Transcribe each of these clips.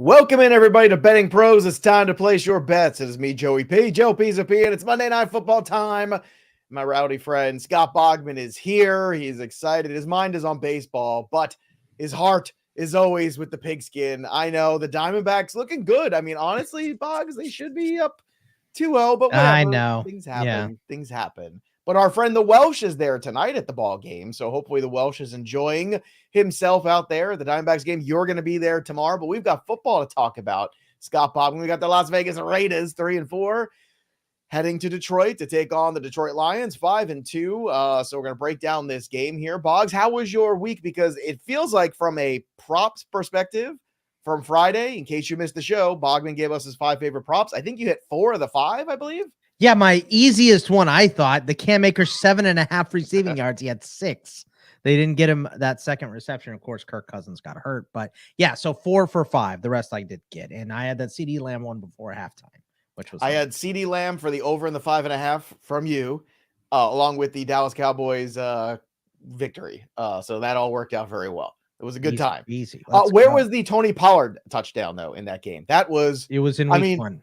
Welcome in, everybody, to Betting Pros. It's time to place your bets. It is me, Joey P, Joe P's and it's Monday Night Football time. My rowdy friend Scott Bogman is here. He's excited. His mind is on baseball, but his heart is always with the pigskin. I know the Diamondbacks looking good. I mean, honestly, Boggs, they should be up 2-0, but whatever. I know. Things happen. Things happen. But our friend the Welsh is there tonight at the ball game, so hopefully the Welsh is enjoying himself out there at the Diamondbacks game. You're going to be there tomorrow, but we've got football to talk about. Scott Bogman, we got the Las Vegas Raiders 3-4 heading to Detroit to take on the Detroit Lions 5-2. So we're going to break down this game here. Boggs, how was your week? Because it feels like from a props perspective from Friday, in case you missed the show, Bogman gave us his 5 favorite props. I think you hit 4 of the 5, I believe. Yeah, my easiest one, I thought, the Cam Akers 7.5 receiving yards. He had 6. They didn't get him that second reception. Of course, Kirk Cousins got hurt. But yeah, so 4 for 5. The rest I did get. And I had that CD Lamb one before halftime, which was I had CD Lamb for the over in the 5.5 from you, along with the Dallas Cowboys victory. So that all worked out very well. It was a good time. Easy. Where was the Tony Pollard touchdown, though, in that game? It was in week 1.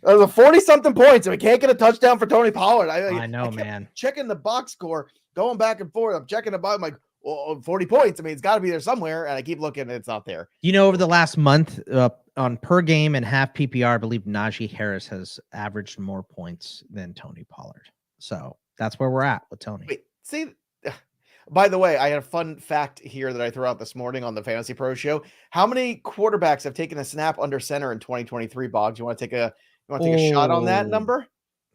It was a 40-something points, and we can't get a touchdown for Tony Pollard. I know, man. Checking the box score, going back and forth. I'm checking the box. I'm like, well, 40 points. I mean, it's got to be there somewhere, and I keep looking, and it's not there. You know, over the last month, on per game and half PPR, I believe Najee Harris has averaged more points than Tony Pollard. So that's where we're at with Tony. Wait, see, by the way, I had a fun fact here that I threw out this morning on the Fantasy Pro show. How many quarterbacks have taken a snap under center in 2023, Boggs? You want to take a shot on that number?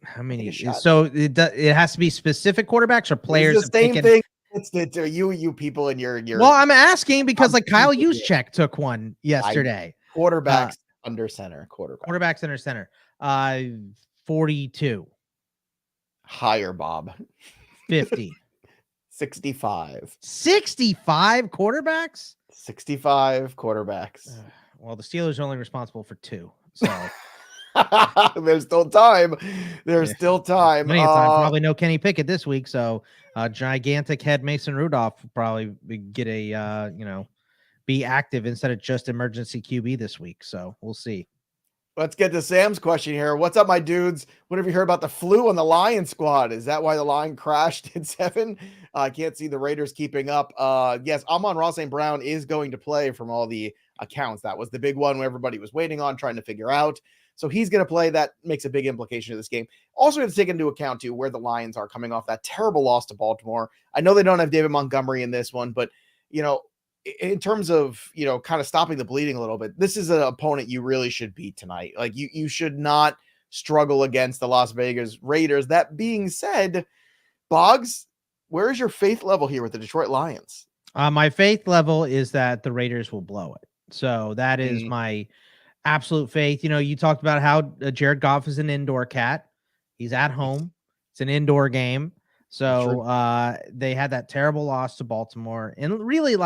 How many? So it has to be specific quarterbacks or players. It's the same thing. It's the you people in your. Well, I'm asking because like Kyle Juszczyk took one yesterday. Quarterbacks under center. Quarterbacks under center. 42. Higher, Bob. 50. 65. 65 quarterbacks? 65 quarterbacks. Well, the Steelers are only responsible for 2. So there's still time. Still time. Probably no Kenny Pickett this week. So gigantic head Mason Rudolph will probably get a be active instead of just emergency QB this week. So we'll see. Let's get to Sam's question here. What's up, my dudes? What have you heard about the flu on the Lion squad? Is that why the line crashed in 7? I can't see the Raiders keeping up. Yes, Amon-Ra St. Brown is going to play from all the accounts. That was the big one where everybody was waiting on, trying to figure out. So he's going to play. That makes a big implication of this game. Also, we have to take into account, too, where the Lions are coming off that terrible loss to Baltimore. I know they don't have David Montgomery in this one, but, in terms of, kind of stopping the bleeding a little bit, this is an opponent you really should beat tonight. Like, you should not struggle against the Las Vegas Raiders. That being said, Boggs, where is your faith level here with the Detroit Lions? My faith level is that the Raiders will blow it. So that is my absolute faith. You talked about how Jared Goff is an indoor cat. He's at home. It's an indoor game. So they had that terrible loss to Baltimore. And really,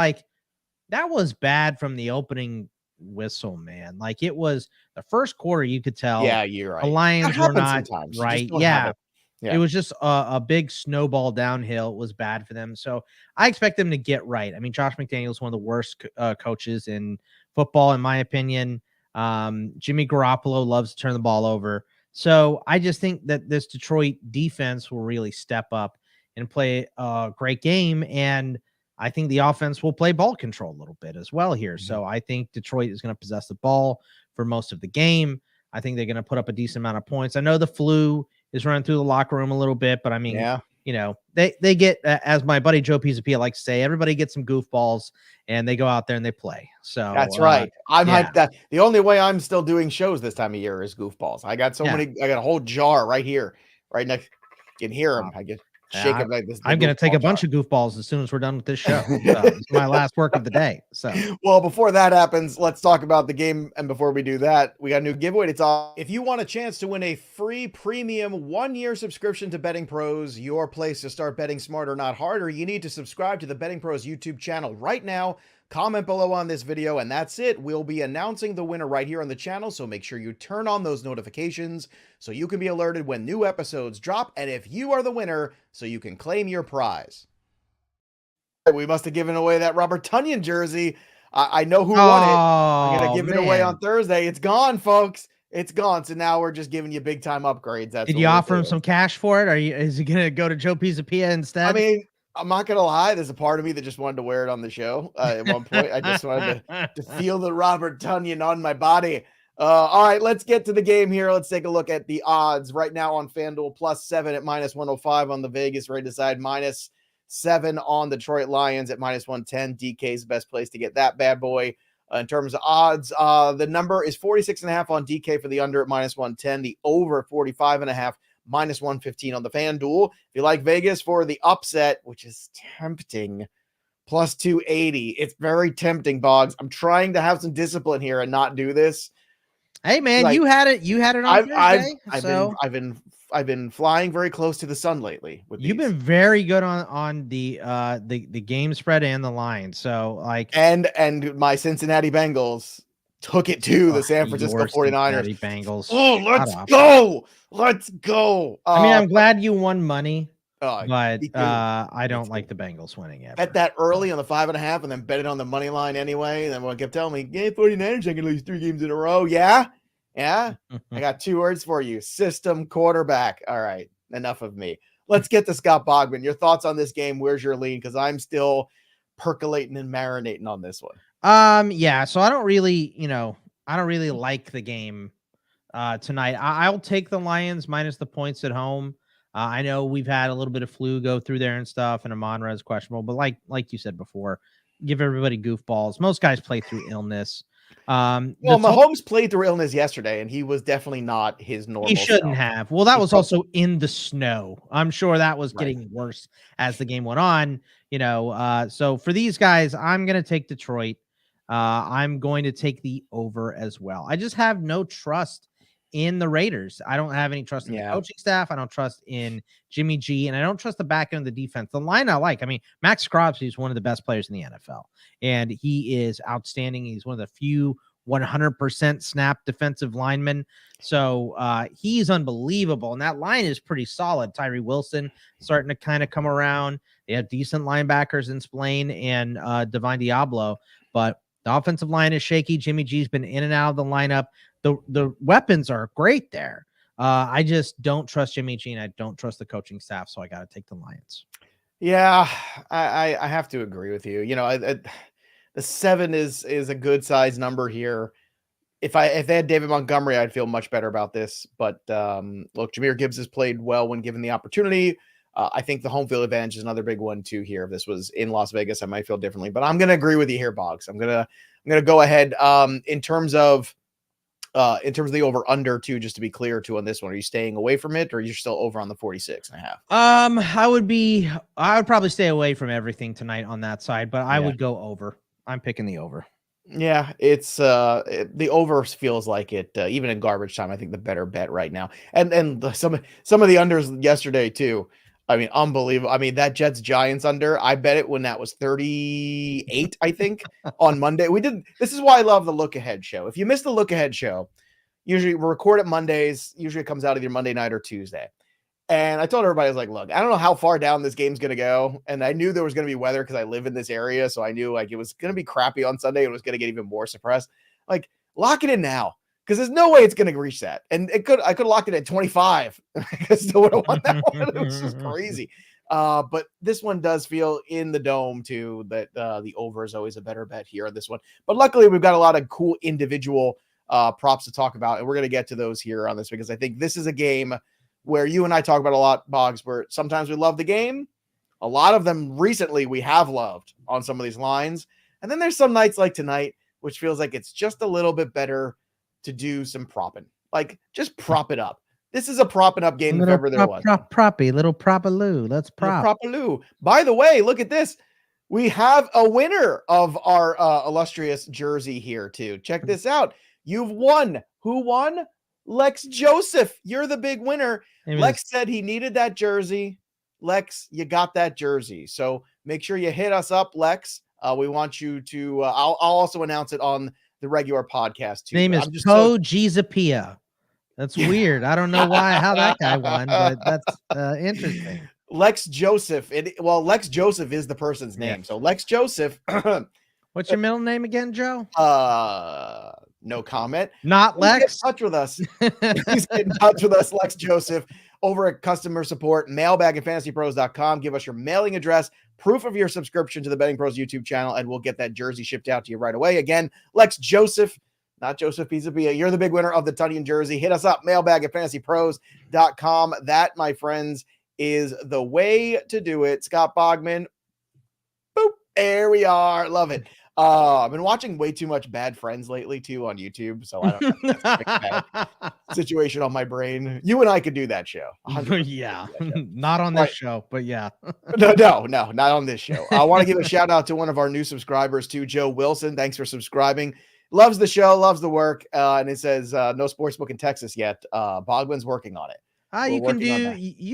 that was bad from the opening whistle, man. Like, it was the first quarter, you could tell. Yeah, you're right. The Lions were not right. Yeah. It was just a big snowball downhill. It was bad for them. So I expect them to get right. I mean, Josh McDaniels is one of the worst coaches in football, in my opinion. Jimmy Garoppolo loves to turn the ball over. So I just think that this Detroit defense will really step up and play a great game. And I think the offense will play ball control a little bit as well here. So I think Detroit is going to possess the ball for most of the game. I think they're going to put up a decent amount of points. I know the flu is running through the locker room a little bit, but I mean, they get, as my buddy Joe Pizapia likes to say, everybody gets some goofballs and they go out there and they play. So that's right. I'm hyped that the only way I'm still doing shows this time of year is goofballs. I got I got a whole jar right here, right next. You can hear them. I get shake it like this. I'm going to take a bunch of goofballs as soon as we're done with this show. So it's my last work of the day. So, well, before that happens, let's talk about the game. And before we do that, we got a new giveaway to talk. If you want a chance to win a free premium 1-year subscription to Betting Pros, your place to start betting smarter, not harder, you need to subscribe to the Betting Pros YouTube channel right now. Comment below on this video, and that's it. We'll be announcing the winner right here on the channel, so make sure you turn on those notifications so you can be alerted when new episodes drop, and if you are the winner, so you can claim your prize. We must have given away that Robert Tonyan jersey. I know who won it. I'm gonna Oh, give it away man. on Thursday. It's gone, folks. It's gone. So now we're just giving you big time upgrades. That's Did what you we're offer him doing. some cash for it? Is he gonna go to Joe Pisapia I instead? mean, I'm not gonna lie. There's a part of me that just wanted to wear it on the show. At one point, I just wanted to feel the Robert Tunyon on my body. All right, let's get to the game here. Let's take a look at the odds right now on FanDuel. +7 at -105 on the Vegas Raiders side. -7 on the Detroit Lions at -110. DK's the best place to get that bad boy. In terms of odds, the number is 46.5 on DK for the under at -110. The over 45.5. -115 on the FanDuel. If you like Vegas for the upset, which is tempting, +280. It's very tempting, Boggs. I'm trying to have some discipline here and not do this. Hey, man, you had it. You had it on Thursday. I've been flying very close to the sun lately with You've these. been very good on the game spread and the line. So like and my Cincinnati Bengals took it to the San Francisco 49ers. Bengals. Oh, let's go. Let's go. I mean, I'm glad you won money, but I don't Me like the Bengals winning ever. Bet that early on the 5.5 and then bet it on the money line anyway. And then everyone kept telling me, yeah, 49ers are going to lose 3 games in a row. Yeah. Yeah. I got 2 words for you. System quarterback. All right. Enough of me. Let's get to Scott Bogman. Your thoughts on this game. Where's your lean? Because I'm still percolating and marinating on this one. Yeah. So I don't really like the game tonight. I'll take the Lions minus the points at home. I know we've had a little bit of flu go through there and stuff, and Amon-Ra is questionable, but like you said before, give everybody goofballs. Most guys play through illness. Mahomes played through illness yesterday, and he was definitely not his normal. He shouldn't have. Well, that was also in the snow. I'm sure that was getting worse as the game went on. So for these guys, I'm going to take Detroit. I'm going to take the over as well. I just have no trust in the Raiders. I don't have any trust in the coaching staff. I don't trust in Jimmy G, and I don't trust the back end of the defense. The line I like. I mean, Max Crosby is one of the best players in the NFL, and he is outstanding. He's one of the few 100% snap defensive linemen. So he's unbelievable, and that line is pretty solid. Tyree Wilson starting to kind of come around. They have decent linebackers in Spillane and Divine Diablo, but the offensive line is shaky. Jimmy G's been in and out of the lineup. The weapons are great there. I just don't trust Jimmy G, and I don't trust the coaching staff, so I got to take the Lions. Yeah, I have to agree with you. The 7 is a good size number here. If they had David Montgomery, I'd feel much better about this. But look, Jahmyr Gibbs has played well when given the opportunity. I think the home field advantage is another big one too here. If this was in Las Vegas, I might feel differently. But I'm going to agree with you here, Boggs. I'm gonna go ahead. In terms of the over under too, just to be clear too on this one, are you staying away from it, or are you still over on the 46.5? I would probably stay away from everything tonight on that side, but I would go over. I'm picking the over. Yeah, it's the over feels like it even in garbage time. I think the better bet right now, and some of the unders yesterday too. I mean, unbelievable. I mean, that Jets Giants under, I bet it when that was 38, I think, on Monday. This is why I love the look ahead show. If you miss the look ahead show, usually we record it Mondays. Usually it comes out either Monday night or Tuesday. And I told everybody, I was like, look, I don't know how far down this game's going to go. And I knew there was going to be weather because I live in this area. So I knew like it was going to be crappy on Sunday. And it was going to get even more suppressed. Like, lock it in now, because there's no way it's going to reach that. And I could have locked it at 25. I still would have won that one. It was just crazy. But this one does feel in the dome too, that the over is always a better bet here on this one. But luckily we've got a lot of cool individual props to talk about. And we're going to get to those here on this, because I think this is a game where you and I talk about a lot, Boggs, where sometimes we love the game. A lot of them recently we have loved on some of these lines. And then there's some nights like tonight, which feels like it's just a little bit better to do some propping. Like, just prop it up. This is a propping up game if ever there was. Little propaloo. Let's prop. Propaloo. By the way, look at this. We have a winner of our illustrious jersey here too. Check this out. You've won. Who won? Lex Joseph. You're the big winner. Lex said he needed that jersey. Lex, you got that jersey. So make sure you hit us up, Lex. We want you to, I'll also announce it on the regular podcast too. Name is Toe Gizapia. That's weird. I don't know how that guy won, but that's interesting. Lex Joseph. Lex Joseph is the person's name. Yeah. So Lex Joseph. What What's your middle name again, Joe? No comment. Not Please Lex. Get in touch with us. Please get in touch with us, Lex Joseph, over at customer support, mailbag@fantasypros.com. Give us your mailing address, proof of your subscription to the Betting Pros YouTube channel, and we'll get that jersey shipped out to you right away. Again, Lex Joseph, not Joseph Pizzapia. You're the big winner of the Tunyon jersey. Hit us up, mailbag@fantasypros.com. That, my friends, is the way to do it. Scott Bogman. Boop. There we are. Love it. I've been watching way too much Bad Friends lately too on YouTube, so I don't know. That's a bad situation on my brain. You and I could do that show. Yeah, not on this show, but yeah. No, not on this show. I want to give a shout out to one of our new subscribers too, Joe Wilson. Thanks for subscribing. Loves the show, loves the work, and it says no sportsbook in Texas yet. Bogman's working on it. You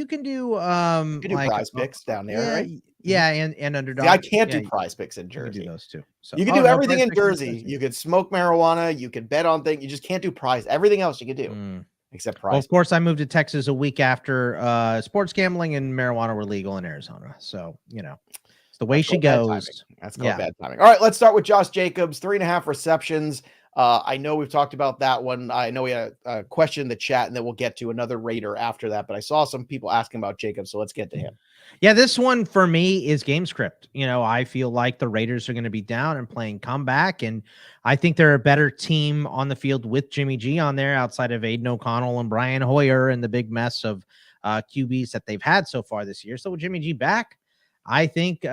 can do like Prize Picks down there, right? Yeah, and Underdog. See, I can't do Prize Picks in Jersey. You can do those too. So you can do everything in Jersey. You could smoke marijuana. You could bet on things. You just can't do prize. Everything else you can do except prize. Well, of course, I moved to Texas a week after sports gambling and marijuana were legal in Arizona. So it's the way she goes. That's called bad timing. All right, let's start with Josh Jacobs, 3.5 receptions. I know we've talked about that one. I know we had a question in the chat, and then we'll get to another Raider after that. But I saw some people asking about Jacobs, so let's get to him. Yeah, this one for me is game script. I feel like the Raiders are going to be down and playing comeback, and I think they're a better team on the field with Jimmy G on there outside of Aiden O'Connell and Brian Hoyer and the big mess of QBs that they've had so far this year. So with Jimmy G back, I think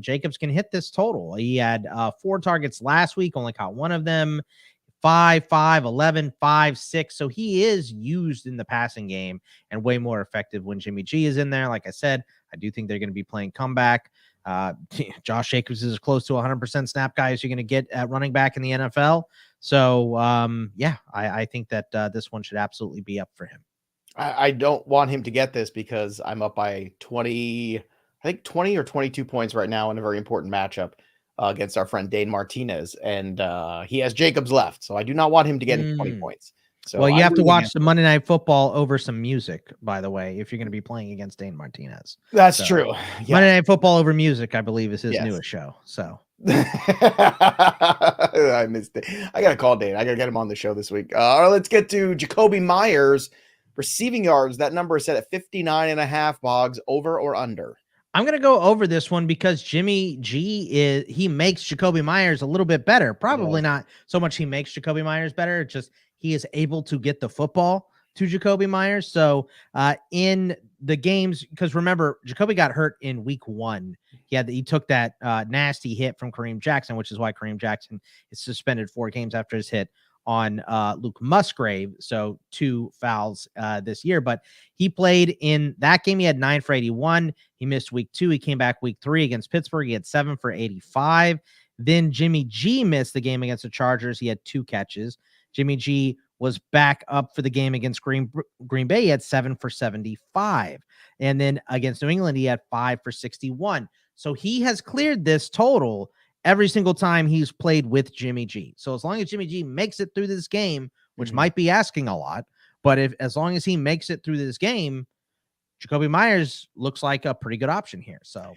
Jacobs can hit this total. He had 4 targets last week, only caught one of them. 5, 11, 5, 6. So he is used in the passing game and way more effective when Jimmy G is in there. Like I said, I do think they're going to be playing comeback. Josh Jacobs is as close to 100% snap guy as you're going to get at running back in the NFL. So, I think that this one should absolutely be up for him. I don't want him to get this because I'm up by 20 or 22 points right now in a very important matchup against our friend Dane Martinez, and he has Jacobs left, so I do not want him to get 20 points. So well, you have to watch the Monday Night Football over some music, by the way, if you're going to be playing against Dane Martinez. That's true. Yeah. Monday Night Football over music, I believe, is his newest show. So I missed it. I got to call Dane. I got to get him on the show this week. All right, let's get to Jacoby Myers. Receiving yards, that number is set at 59.5. Boggs, over or under? I'm going to go over this one because Jimmy G he makes Jacoby Myers a little bit better. Probably not so much he makes Jacoby Myers better. It's just he is able to get the football to Jacoby Myers. So in the games, because remember, Jacoby got hurt in week 1. He took that nasty hit from Kareem Jackson, which is why Kareem Jackson is suspended 4 games after his hit on Luke Musgrave. So 2 fouls this year, but he played in that game. He had 9 for 81. He missed week 2. He came back week 3 against Pittsburgh. He had 7 for 85. Then Jimmy G missed the game against the Chargers. He had 2 catches. Jimmy G was back up for the game against Green Bay. He had 7 for 75. And then against New England, he had 5 for 61. So he has cleared this total every single time he's played with Jimmy G. So as long as Jimmy G makes it through this game, which might be asking a lot, but as long as he makes it through this game, Jacoby Myers looks like a pretty good option here. So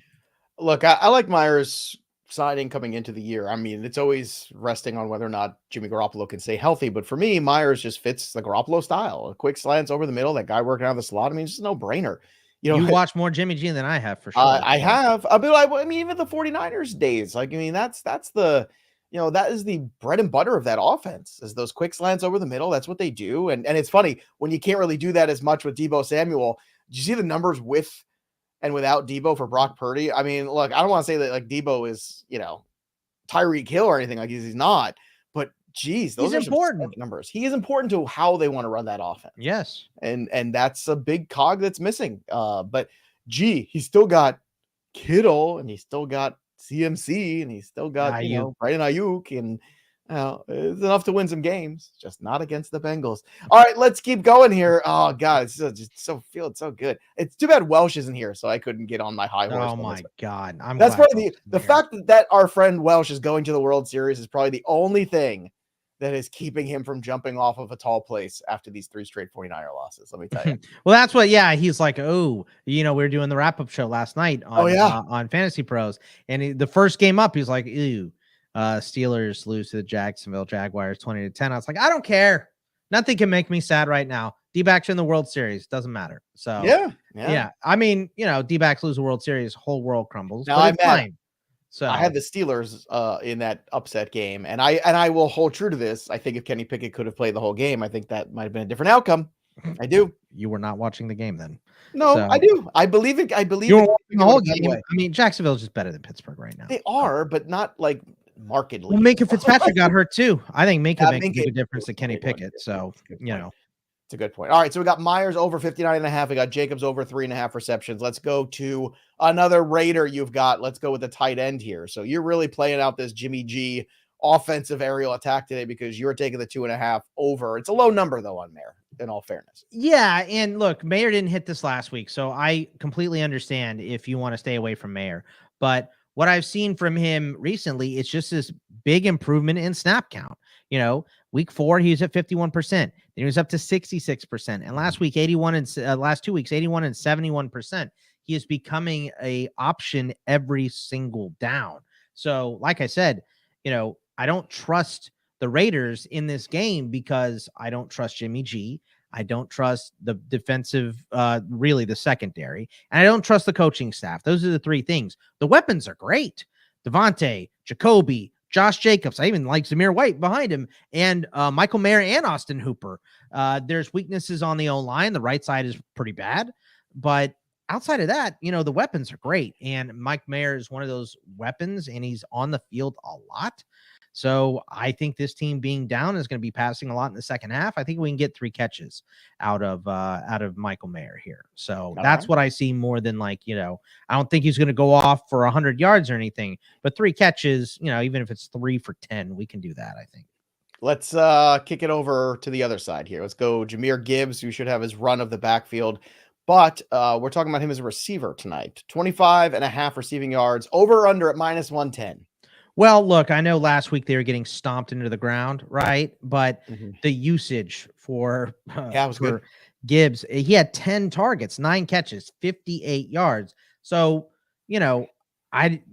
look, I like Myers signing coming into the year. I mean, it's always resting on whether or not Jimmy Garoppolo can stay healthy, but for me, Myers just fits the Garoppolo style. A quick slants over the middle, that guy working out of the slot. I mean, it's just a no-brainer. You watch more Jimmy G than I have for sure. I have. I mean, even the 49ers days, like, I mean, that's the, that is the bread and butter of that offense, is those quick slants over the middle. That's what they do. And it's funny when you can't really do that as much with Deebo Samuel. Did you see the numbers with and without Deebo for Brock Purdy? I mean, look, I don't want to say that like Deebo is, Tyreek Hill or anything, like he's not, but geez, those are important numbers. He is important to how they want to run that offense. Yes. And that's a big cog that's missing. But he's still got Kittle, and he's still got CMC, and he's still got, Brandon Ayuk, and it's enough to win some games, just not against the Bengals. All right, let's keep going here. Oh God, it's just feeling so good. It's too bad Welsh isn't here, so I couldn't get on my high horse. Oh my God. That's probably the fact that our friend Welsh is going to the World Series is probably the only thing that is keeping him from jumping off of a tall place after these 3 straight 49er losses. Let me tell you. Well, that's what, he's like, we were doing the wrap-up show last night on Fantasy Pros, and the first game up, he's like, ew, Steelers lose to the Jacksonville Jaguars 20-10. I was like, I don't care. Nothing can make me sad right now. D-backs in the World Series. Doesn't matter. So yeah. I mean, D-backs lose the World Series, whole world crumbles. Now, but it's fine. So I had the Steelers in that upset game, and I will hold true to this. I think if Kenny Pickett could have played the whole game, I think that might have been a different outcome. I do. You were not watching the game then. No, so, I do. I believe it. I believe you were watching the whole game. I mean, Jacksonville's just better than Pittsburgh right now. They are, but not like markedly. Well, Minkah Fitzpatrick got hurt too. I think Minkah makes a bigger difference than Kenny Pickett. So, it's a good point. All right, so we got Myers over 59.5. We got Jacobs over 3.5 receptions. Let's go to another Raider you've got. Let's go with the tight end here. So you're really playing out this Jimmy G offensive aerial attack today because you're taking the 2.5 over. It's a low number, though, on Mayer, in all fairness. Yeah, and look, Mayer didn't hit this last week, so I completely understand if you want to stay away from Mayer. But what I've seen from him recently, it's just this big improvement in snap count. Week 4, he was at 51%. Then he was up to 66%. And last week, 81 and last 2 weeks, 81 and 71%. He is becoming a option every single down. So, like I said, I don't trust the Raiders in this game because I don't trust Jimmy G. I don't trust the defensive, really the secondary, and I don't trust the coaching staff. Those are the 3 things. The weapons are great. Devontae, Jacoby, Josh Jacobs. I even like Zamir White behind him, and Michael Mayer and Austin Hooper. There's weaknesses on the O-line. The right side is pretty bad, but outside of that, the weapons are great. And Mike Mayer is one of those weapons, and he's on the field a lot. So I think this team being down is going to be passing a lot in the second half. I think we can get 3 catches out of Michael Mayer here. So that's what I see more than I don't think he's going to go off for 100 yards or anything, but 3 catches, even if it's 3 for 10, we can do that. I think. Let's kick it over to the other side here. Let's go Jahmyr Gibbs, who should have his run of the backfield. But we're talking about him as a receiver tonight. 25.5 receiving yards, over or under at -110. Well, look, I know last week they were getting stomped into the ground, right? But the usage for good. Gibbs, he had 10 targets, 9 catches, 58 yards. So,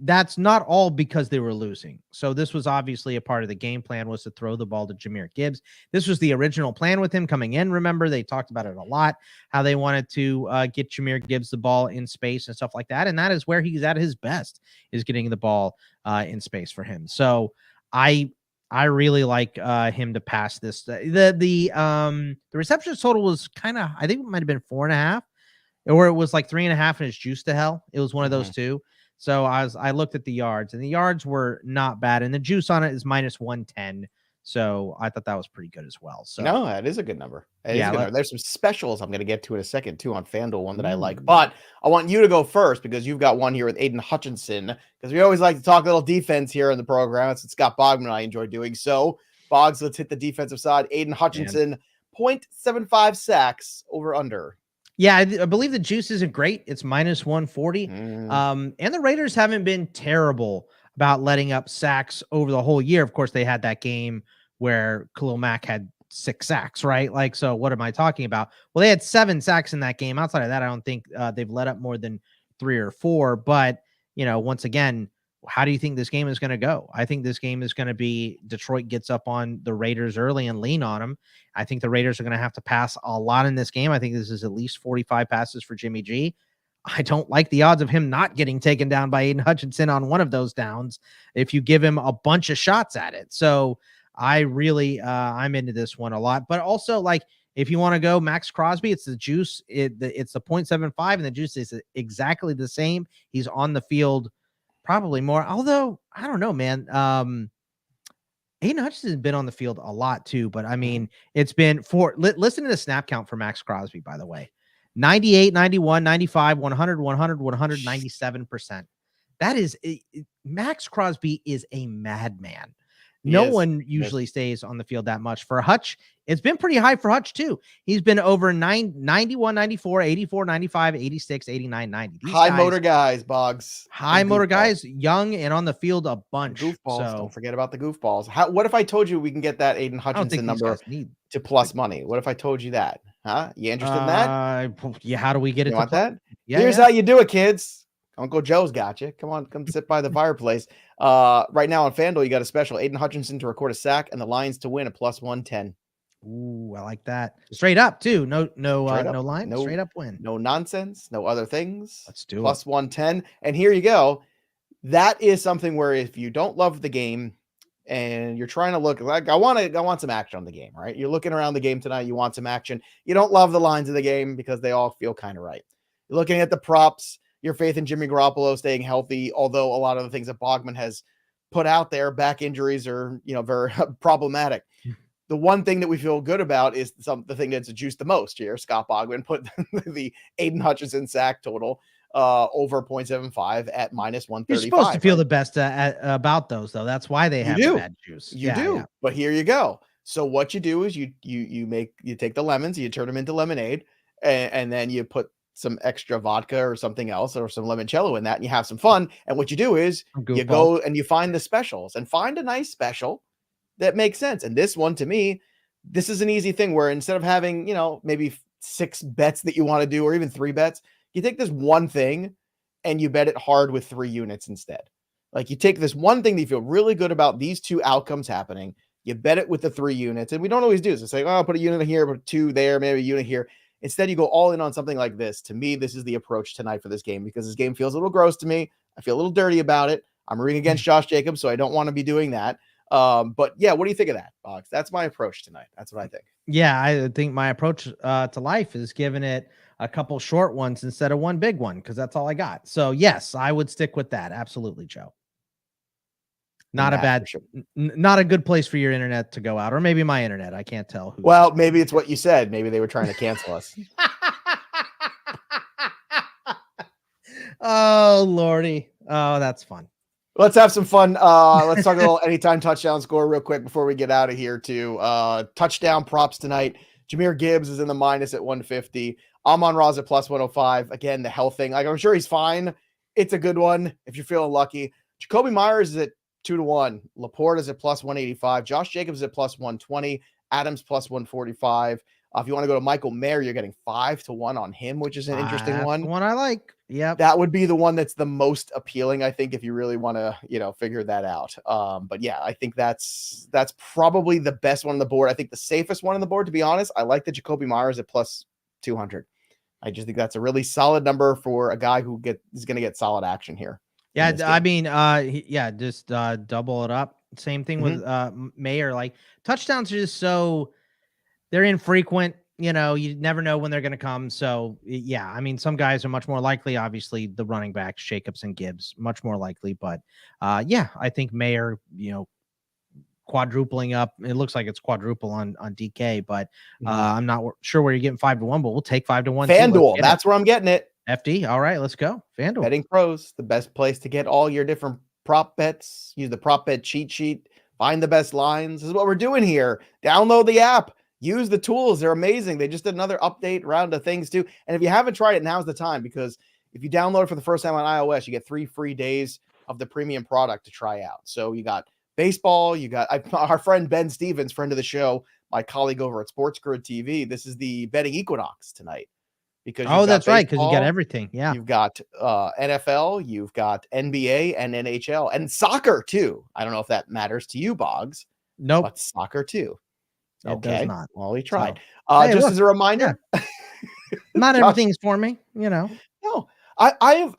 that's not all because they were losing. So this was obviously a part of the game plan, was to throw the ball to Jahmyr Gibbs. This was the original plan with him coming in. Remember, they talked about it a lot, how they wanted to get Jahmyr Gibbs the ball in space and stuff like that. And that is where he's at his best, is getting the ball in space for him. So I really like him to pass this. The receptions total was kind of, I think it might've been 4.5, or it was like 3.5 and it's juiced to hell. It was one of those two. So I looked at the yards, and the yards were not bad, and the juice on it is -110. So I thought that was pretty good as well. So no, that is a good number. There's some specials I'm going to get to in a second too on FanDuel, one that I like. But I want you to go first because you've got one here with Aiden Hutchinson, because we always like to talk a little defense here in the program. It's Scott Bogman and I enjoy doing so. Boggs, let's hit the defensive side. Aiden Hutchinson, 0.75 sacks, over under. Yeah, I believe the juice isn't great. It's -140. And the Raiders haven't been terrible about letting up sacks over the whole year. Of course, they had that game where Khalil Mack had 6 sacks, right? So what am I talking about? Well, they had 7 sacks in that game. Outside of that, I don't think they've let up more than 3 or 4. But, once again, how do you think this game is going to go? I think this game is going to be Detroit gets up on the Raiders early and lean on them. I think the Raiders are going to have to pass a lot in this game. I think this is at least 45 passes for Jimmy G. I don't like the odds of him not getting taken down by Aiden Hutchinson on one of those downs if you give him a bunch of shots at it. So I really, I'm into this one a lot. But also, if you want to go Max Crosby, it's the juice. It's the 0.75, and the juice is exactly the same. He's on the field probably more, although I don't know, man. Aiden Hutchinson has been on the field a lot too, but I mean, it's been listen to the snap count for Max Crosby, by the way. 98, 91, 95, 100, 100, 100, 97%. That is, Max Crosby is a madman. No one usually stays on the field that much. For Hutch, it's been pretty high for Hutch too. He's been over 91, 94, 84, 95, 86, 89, 90. These high motor guys, Boggs. High motor guys, young and on the field a bunch. Goofballs. Don't forget about the goofballs. What if I told you we can get that Aiden Hutchinson number to plus money? What if I told you that? Huh? You interested in that? Yeah. How do we get it? You want that? Yeah. Here's how you do it, kids. Uncle Joe's got you. Come on, come sit by the fireplace. Right now on FanDuel, you got a special: Aiden Hutchinson to record a sack and the Lions to win a +110. Ooh, I like that. Straight up too. No line. No, Straight up win. no nonsense. No other things. Let's do it. +110. And here you go. That is something where if you don't love the game and you're trying to look like I want some action on the game, right? You're looking around the game tonight. You want some action. You don't love the lines of the game because they all feel kind of right. You're looking at the props. Your faith in Jimmy Garoppolo staying healthy, although a lot of the things that Bogman has put out there, back injuries are, very problematic. The one thing that we feel good about is the thing that's juiced the most here. Scott Bogman put the Aiden Hutchinson sack total over 0.75 at -135. You're supposed to feel the best about those, though. That's why they have the bad juice. You do. Yeah. But here you go. So what you do is you take the lemons, you turn them into lemonade, and then you put some extra vodka or something else or some limoncello in that, and you have some fun. And what you do is you go and you find the specials and find a nice special that makes sense. And this one, to me, this is an easy thing where instead of having, maybe 6 bets that you want to do, or even 3 bets, you take this one thing and you bet it hard with 3 units instead. Like you take this one thing that you feel really good about these 2 outcomes happening, you bet it with the 3 units. And we don't always do this. It's like, I'll put a unit here, put 2 there, maybe a unit here. Instead, you go all in on something like this. To me, this is the approach tonight for this game because this game feels a little gross to me. I feel a little dirty about it. I'm rooting against Josh Jacobs, so I don't want to be doing that. But yeah, what do you think of that, Boggs? That's my approach tonight. That's what I think. Yeah, I think my approach to life is giving it a couple short ones instead of one big one because that's all I got. So yes, I would stick with that. Absolutely, Joe. Not a bad, not a good place for your internet to go out, or maybe my internet. I can't tell. Well, maybe it's what you said. Maybe they were trying to cancel us. Oh Lordy! Oh, that's fun. Let's have some fun. Let's talk a little anytime touchdown score real quick before we get out of here. Too touchdown props tonight. Jahmyr Gibbs is in the minus at 150. Amon-Ra at +105. Again, the health thing. Like I'm sure he's fine. It's a good one if you're feeling lucky. Jacoby Myers is at 2-1. Laporte is at +185. Josh Jacobs is at +120. Adams +145. If you want to go to Michael Mayer, you're getting 5-1 on him, which is an interesting one. The one I like. Yeah, that would be the one that's the most appealing, I think, if you really want to, figure that out. But yeah, I think that's probably the best one on the board. I think the safest one on the board, to be honest. I like the Jacoby Myers at +200. I just think that's a really solid number for a guy who is going to get solid action here. Yeah, I mean, just double it up. Same thing with Mayer. Like touchdowns are just they're infrequent. You never know when they're going to come. So yeah, I mean, some guys are much more likely. Obviously, the running backs, Jacobs and Gibbs, much more likely. But yeah, I think Mayer, quadrupling up. It looks like it's quadruple on DK, but I'm not sure where you're getting 5-1. But we'll take 5-1. FanDuel, that's where I'm getting it. FD. All right, let's go. FanDuel. Betting Pros, the best place to get all your different prop bets. Use the prop bet cheat sheet. Find the best lines. This is what we're doing here. Download the app. Use the tools. They're amazing. They just did another update round of things too. And if you haven't tried it, now's the time, because if you download it for the first time on iOS, you get 3 free days of the premium product to try out. So you got baseball. You got our friend Ben Stevens, friend of the show, my colleague over at Sports Grid TV. This is the betting equinox tonight. Because that's baseball, right, because you got everything. Yeah, you've got NFL, you've got NBA and NHL and soccer too. I don't know if that matters to you, Boggs. Nope, but soccer too. Okay, it does not. Well, we tried. So, hey, just look, as a reminder, not everything's for me. No, I've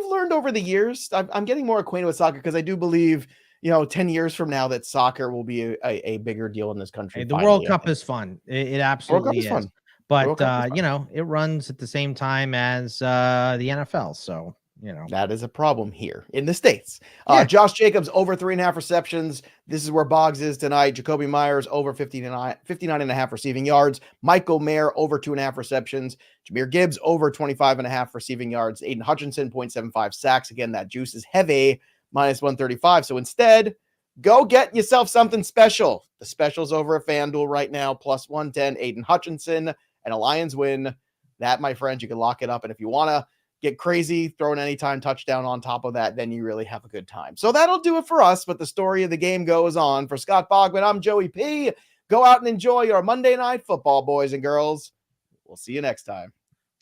learned over the years. I'm getting more acquainted with soccer because I do believe 10 years from now that soccer will be a bigger deal in this country. Hey, the World Cup is fun. It absolutely is. Fun. But it runs at the same time as the NFL. So, that is a problem here in the States. Josh Jacobs over 3.5 receptions. This is where Boggs is tonight. Jacoby Myers over 59.5 receiving yards. Michael Mayer over 2.5 receptions. Jahmyr Gibbs over 25.5 receiving yards. Aiden Hutchinson 0.75 sacks. Again, that juice is heavy, -135. So instead, go get yourself something special. The special's over at FanDuel right now, +110. Aiden Hutchinson and a Lions win. That, my friends, you can lock it up. And if you want to get crazy, throw an anytime touchdown on top of that, then you really have a good time. So that'll do it for us. But the story of the game goes on. For Scott Bogman, I'm Joey P. Go out and enjoy your Monday Night Football, boys and girls. We'll see you next time.